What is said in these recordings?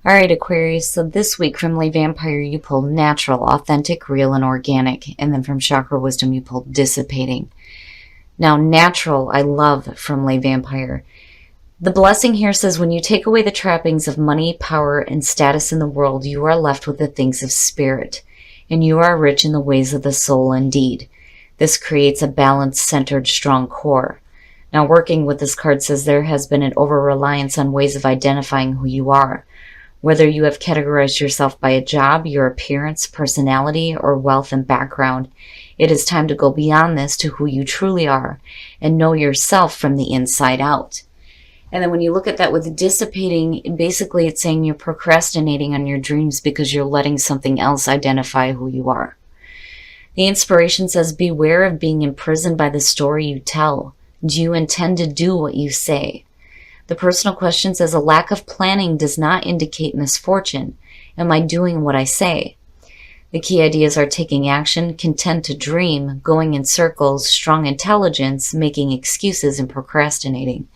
All right, Aquarius, so this week from Lay Vampire, you pulled natural, authentic, real, and organic. And then from Chakra Wisdom, you pulled dissipating. Now, natural, I love from Lay Vampire. The blessing here says, when you take away the trappings of money, power, and status in the world, you are left with the things of spirit, and you are rich in the ways of the soul indeed. This creates a balanced, centered, strong core. Now, working with this card says there has been an over-reliance on ways of identifying who you are. Whether you have categorized yourself by a job, your appearance, personality, or wealth and background, it is time to go beyond this to who you truly are and know yourself from the inside out. And then when you look at that with dissipating, basically it's saying you're procrastinating on your dreams because you're letting something else identify who you are. The inspiration says, beware of being imprisoned by the story you tell. Do you intend to do what you say? The personal question says, a lack of planning does not indicate misfortune. Am I doing what I say? The key ideas are taking action, content to dream, going in circles, strong intelligence, making excuses, and procrastinating.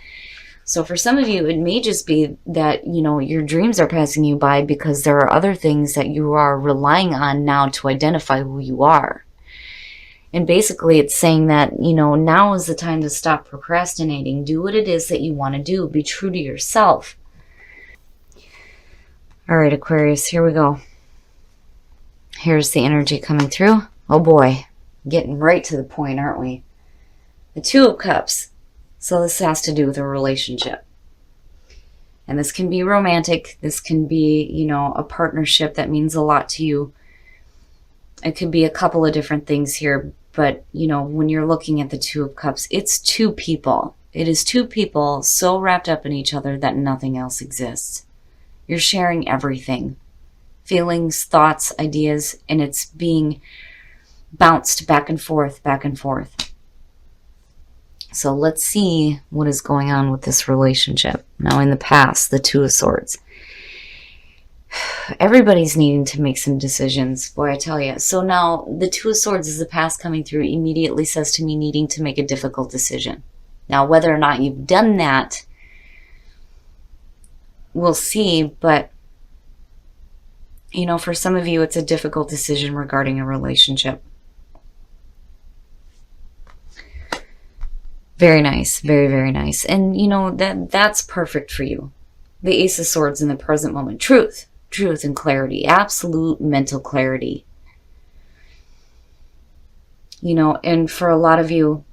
So for some of you, it may just be that, your dreams are passing you by because there are other things that you are relying on now to identify who you are. And basically it's saying that, now is the time to stop procrastinating. Do what it is that you want to do. Be true to yourself. All right, Aquarius, here we go. Here's the energy coming through. Oh boy, getting right to the point, aren't we? The Two of Cups. So this has to do with a relationship. And this can be romantic. This can be, a partnership that means a lot to you. It could be a couple of different things here. But, when you're looking at the Two of Cups, it's two people. It is two people so wrapped up in each other that nothing else exists. You're sharing everything. Feelings, thoughts, ideas, and it's being bounced back and forth, back and forth. So let's see what is going on with this relationship. Now in the past, the Two of Swords. Everybody's needing to make some decisions, boy, I tell you. So now the Two of Swords is the past coming through, immediately says to me needing to make a difficult decision. Now, whether or not you've done that, we'll see. But, for some of you, it's a difficult decision regarding a relationship. Very nice. Very, very nice. And, that's perfect for you. The Ace of Swords in the present moment. Truth and clarity, absolute mental clarity. And for a lot of you,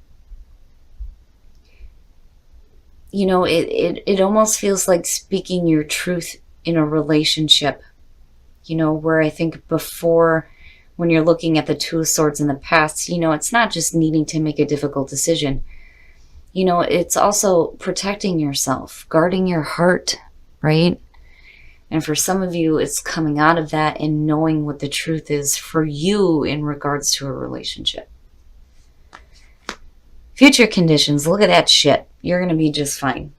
it almost feels like speaking your truth in a relationship, where I think before, when you're looking at the Two of Swords in the past, it's not just needing to make a difficult decision. It's also protecting yourself, guarding your heart, right? And for some of you, it's coming out of that and knowing what the truth is for you in regards to a relationship. Future conditions, look at that shit. You're going to be just fine.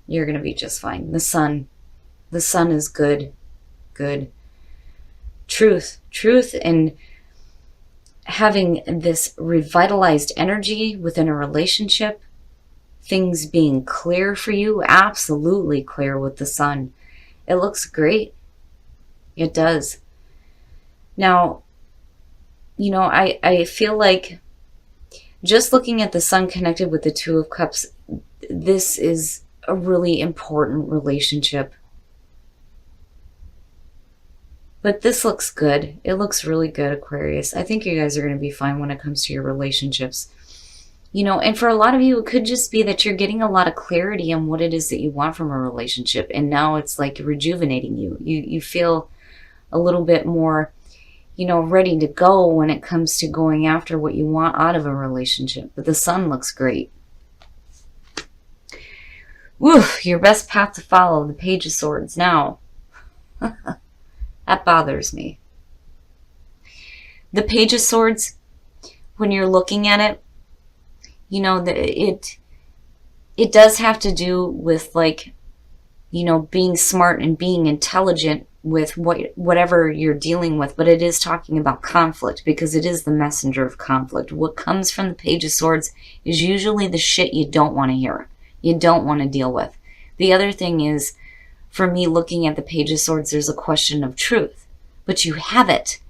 You're going to be just fine. The sun is good. Truth, and having this revitalized energy within a relationship, things being clear for you, absolutely clear with the sun. It looks great. It does. Now, I feel like just looking at the sun connected with the Two of Cups, this is a really important relationship. But this looks good. It looks really good, Aquarius. I think you guys are going to be fine when it comes to your relationships. And for a lot of you, it could just be that you're getting a lot of clarity on what it is that you want from a relationship. And now it's like rejuvenating you. You feel a little bit more, ready to go when it comes to going after what you want out of a relationship. But the sun looks great. Woo, your best path to follow, the Page of Swords. Now, that bothers me. The Page of Swords, when you're looking at it, it does have to do with being smart and being intelligent with whatever you're dealing with, but it is talking about conflict because it is the messenger of conflict. What comes from the Page of Swords is usually the shit you don't want to hear, you don't want to deal with. The other thing is For me, looking at the Page of Swords, there's a question of truth, but you have it.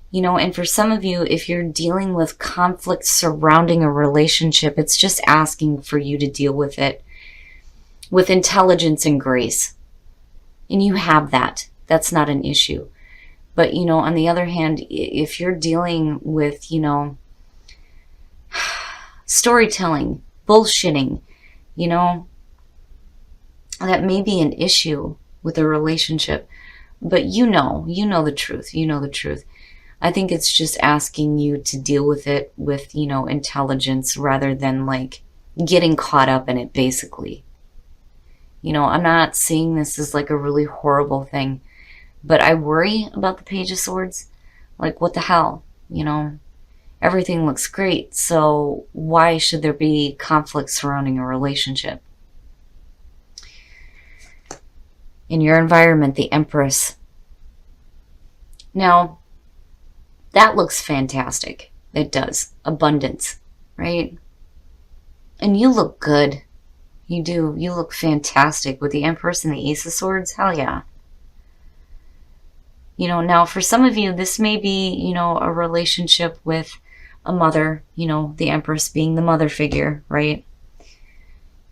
You know, and for some of you, if you're dealing with conflict surrounding a relationship, it's just asking for you to deal with it with intelligence and grace. And you have that. That's not an issue. But, you know, on the other hand, if you're dealing with, you know, storytelling, bullshitting, you know, that may be an issue with a relationship. But you know the truth. You know the truth. I think it's just asking you to deal with it with, you know, intelligence rather than like getting caught up in it, basically. You know, I'm not seeing this as like a really horrible thing, but I worry about the Page of Swords. Like, what the hell? You know, everything looks great, so why should there be conflict surrounding a relationship? In your environment, the Empress. Now, that looks fantastic. It does. Abundance, right? And you look good. You do. You look fantastic with the Empress and the Ace of Swords. Hell yeah. You know, now for some of you, this may be, you know, a relationship with a mother, you know, the Empress being the mother figure, right?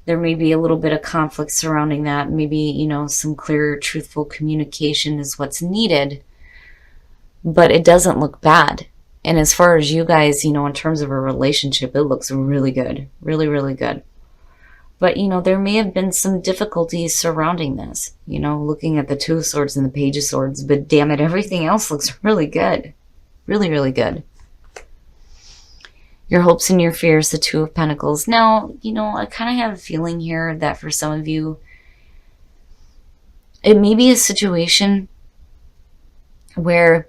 There may be a little bit of conflict surrounding that. Maybe, you know, some clear, truthful communication is what's needed. But it doesn't look bad. And as far as you guys, you know, in terms of a relationship, it looks really good. Really, really good. But, you know, there may have been some difficulties surrounding this. You know, looking at the Two of Swords and the Page of Swords. But damn it, everything else looks really good. Really, really good. Your hopes and your fears, the Two of Pentacles. Now, you know, I kind of have a feeling here that for some of you, it may be a situation where,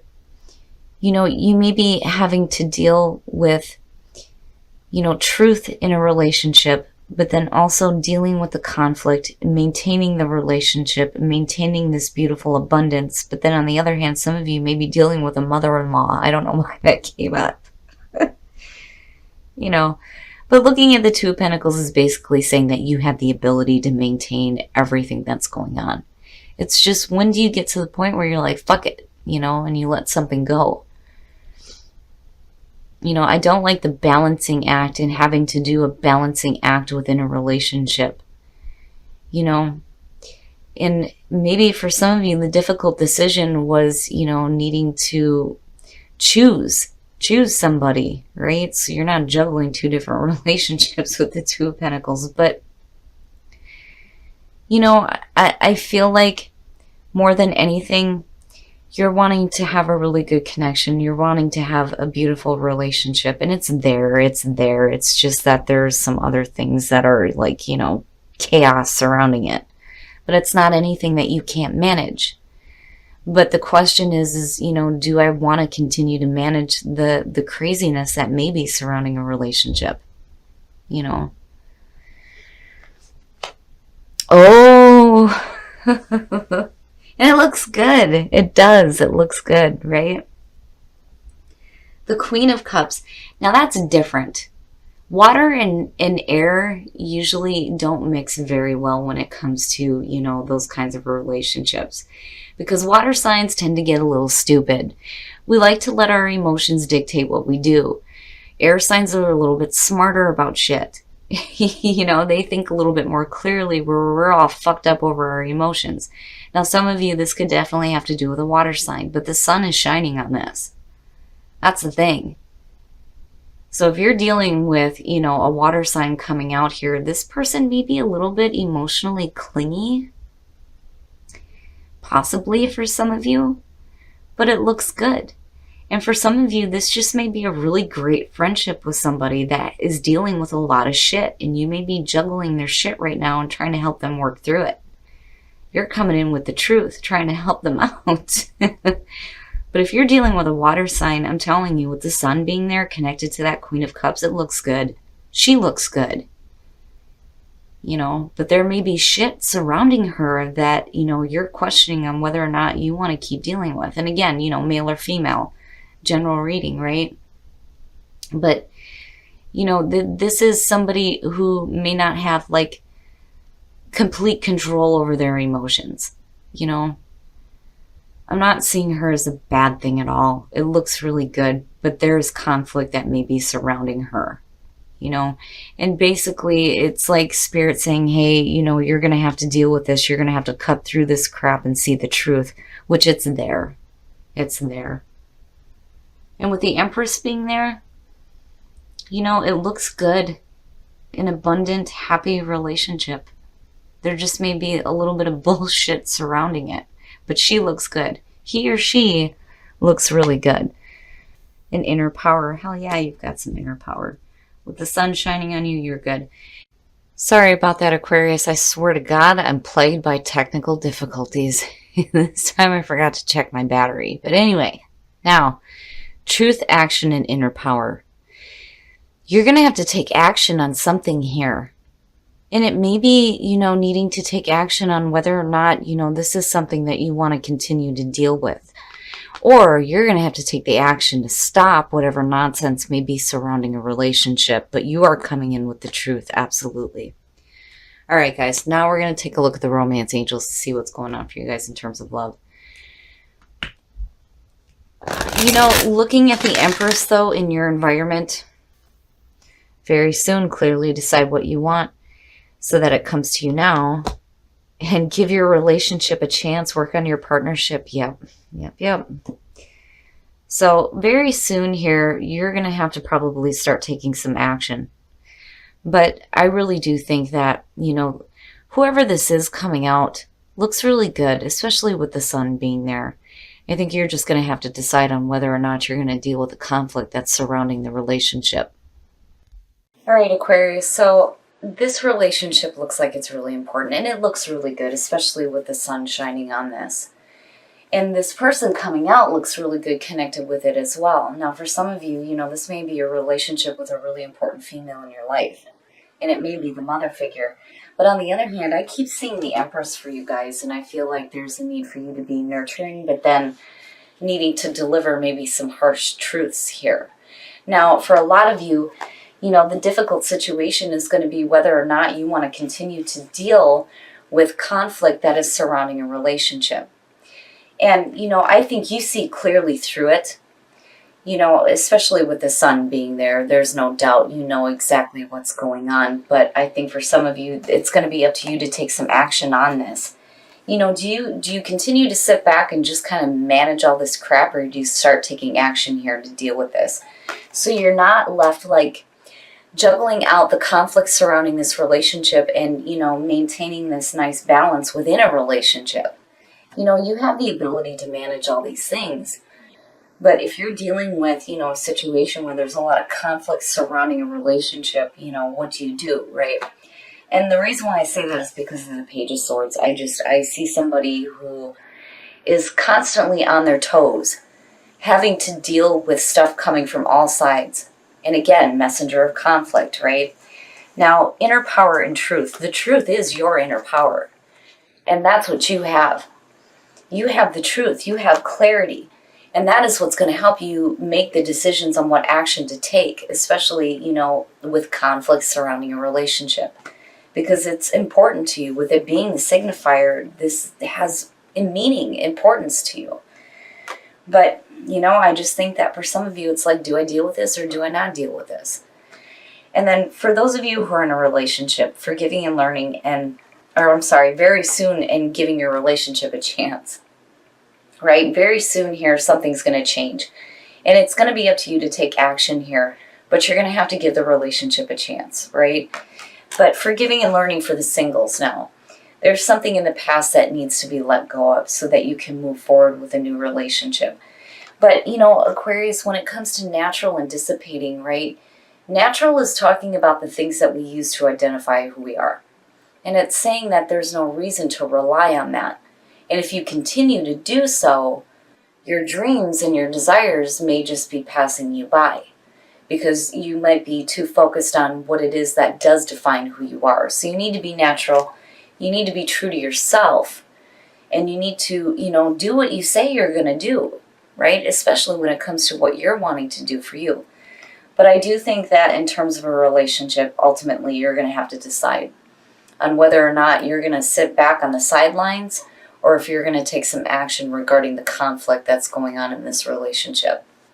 you know, you may be having to deal with, you know, truth in a relationship, but then also dealing with the conflict, maintaining the relationship, maintaining this beautiful abundance. But then on the other hand, some of you may be dealing with a mother-in-law. I don't know why that came up. You know, but looking at the Two of Pentacles is basically saying that you have the ability to maintain everything that's going on. It's just, when do you get to the point where you're like, fuck it, you know, and you let something go? You know, I don't like the balancing act and having to do a balancing act within a relationship. You know, and maybe for some of you, the difficult decision was, you know, needing to choose somebody, right? So you're not juggling two different relationships with the Two of Pentacles. But, you know, I feel like more than anything, you're wanting to have a really good connection. You're wanting to have a beautiful relationship. And it's there. It's just that there's some other things that are like, you know, chaos surrounding it. But it's not anything that you can't manage. But the question is, you know, do I want to continue to manage the craziness that may be surrounding a relationship? You know? Oh! And it looks good. It does. It looks good, right? The Queen of Cups. Now that's different. Water and air usually don't mix very well when it comes to, you know, those kinds of relationships. Because water signs tend to get a little stupid. We like to let our emotions dictate what we do. Air signs are a little bit smarter about shit. You know, they think a little bit more clearly, where we're all fucked up over our emotions. Now, some of you, this could definitely have to do with a water sign, but the sun is shining on this. That's the thing. So if you're dealing with, you know, a water sign coming out here, this person may be a little bit emotionally clingy. Possibly for some of you, but it looks good. And for some of you, this just may be a really great friendship with somebody that is dealing with a lot of shit, and you may be juggling their shit right now and trying to help them work through it. You're coming in with the truth, trying to help them out. But if you're dealing with a water sign, I'm telling you, with the sun being there connected to that Queen of Cups, it looks good. She looks good. You know, but there may be shit surrounding her that, you know, you're questioning on whether or not you want to keep dealing with. And again, you know, male or female, general reading, right? But, you know, this is somebody who may not have like complete control over their emotions. You know, I'm not seeing her as a bad thing at all. It looks really good, but there's conflict that may be surrounding her, you know? And basically, it's like Spirit saying, hey, you know, you're going to have to deal with this. You're going to have to cut through this crap and see the truth, which it's there. It's there. And with the Empress being there, you know, it looks good. An abundant, happy relationship. There just may be a little bit of bullshit surrounding it, but she looks good. He or she looks really good. An inner power. Hell yeah, you've got some inner power. With the sun shining on you, you're good. Sorry about that, Aquarius. I swear to God, I'm plagued by technical difficulties. This time I forgot to check my battery. But anyway, now, truth, action, and inner power. You're going to have to take action on something here. And it may be, you know, needing to take action on whether or not, you know, this is something that you want to continue to deal with. Or you're going to have to take the action to stop whatever nonsense may be surrounding a relationship. But you are coming in with the truth, absolutely. All right, guys, now we're going to take a look at the romance angels to see what's going on for you guys in terms of love. You know, looking at the Empress, though, in your environment, very soon, clearly decide what you want, so that it comes to you now, and give your relationship a chance, work on your partnership. Yep. So very soon here, you're going to have to probably start taking some action. But I really do think that, you know, whoever this is coming out looks really good, especially with the sun being there. I think you're just going to have to decide on whether or not you're going to deal with the conflict that's surrounding the relationship. All right, Aquarius, so this relationship looks like it's really important, and it looks really good, especially with the sun shining on this. And this person coming out looks really good connected with it as well. Now, for some of you, you know, this may be a relationship with a really important female in your life, and it may be the mother figure. But on the other hand, I keep seeing the Empress for you guys, and I feel like there's a need for you to be nurturing, but then needing to deliver maybe some harsh truths here. Now, for a lot of you, you know, the difficult situation is going to be whether or not you want to continue to deal with conflict that is surrounding a relationship. And, you know, I think you see clearly through it, you know, especially with the sun being there. There's no doubt you know exactly what's going on. But I think for some of you, it's going to be up to you to take some action on this. You know, do you continue to sit back and just kind of manage all this crap, or do you start taking action here to deal with this? So you're not left like juggling out the conflict surrounding this relationship and, you know, maintaining this nice balance within a relationship. You know, you have the ability to manage all these things. But if you're dealing with, you know, a situation where there's a lot of conflict surrounding a relationship, you know, what do you do, right? And the reason why I say that is because of the Page of Swords. I see somebody who is constantly on their toes, having to deal with stuff coming from all sides. And again, messenger of conflict, right? Now, inner power and truth. The truth is your inner power. And that's what you have. You have the truth. You have clarity. And that is what's going to help you make the decisions on what action to take, especially, you know, with conflict surrounding a relationship. Because it's important to you. With it being the signifier, this has a meaning, importance to you. But, you know, I just think that for some of you, it's like, do I deal with this or do I not deal with this? And then for those of you who are in a relationship, forgiving and learning very soon and giving your relationship a chance, right? Very soon here, something's going to change. And it's going to be up to you to take action here, but you're going to have to give the relationship a chance, right? But forgiving and learning for the singles now. There's something in the past that needs to be let go of so that you can move forward with a new relationship. But, you know, Aquarius, when it comes to natural and dissipating, right? Natural is talking about the things that we use to identify who we are. And it's saying that there's no reason to rely on that. And if you continue to do so, your dreams and your desires may just be passing you by, because you might be too focused on what it is that does define who you are. So you need to be natural. You need to be true to yourself, and you need to, you know, do what you say you're going to do, right? Especially when it comes to what you're wanting to do for you. But I do think that in terms of a relationship, ultimately you're going to have to decide. on whether or not you're going to sit back on the sidelines or if you're going to take some action regarding the conflict that's going on in this relationship.